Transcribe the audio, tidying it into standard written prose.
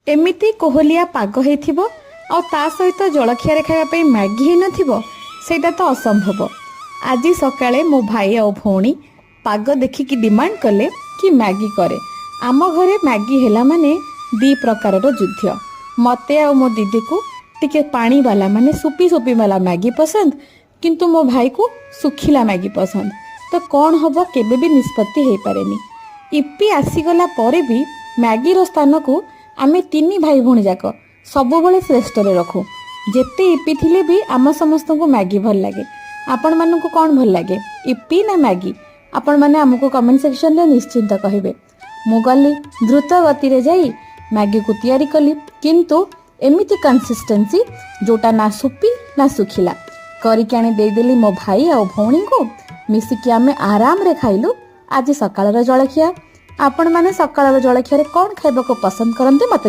एमिति कोहलिया पाग होइथिबो आ ता सहित जलखिया खाइबा पई मैगी हे नथिबो सेटा तो असंभव। आज सकाळे मो भाई आ भौणी पाग देखिकी डिमांड कले कि मैगी करे। आम घरे मैगी हेला माने दी प्रकार युद्ध। मते आ मो दीदी को टिके पानी वाला माने सुपी सुपी वाला मैगी पसंद, किंतु मो भाई को सुखिला मैगी पसंद। तो कौन हबो केबे भी निष्पत्ति हे पारेनी। इपी आसीगला परे भी मैगी रो स्थान को आमे तीन भाई भौणी जाक सबुबले श्रेष्ठ रे रखू। जेते इपी थिले भी आम समस्त को मैगी भल लगे। आपण मानू को कौन भल लगे, इपी ना मैगी? आपण माने हमको कमेंट सेक्शन रे निश्चिंत कहिबे। मु गली द्रुत गति रे जाई मैगी को तैयारी कली, किंतु एमिति कंसिस्टेंसी जोटा ना सुपी ना सुखिला करिक आनी दे देली मो भाई आ भौणी को। मिसिकी आमे आराम रे खाइलु आज सकाळर जळखिया। आपण माने सकाळर जळखिया रे कोन खाइबा को पसंद करंते मते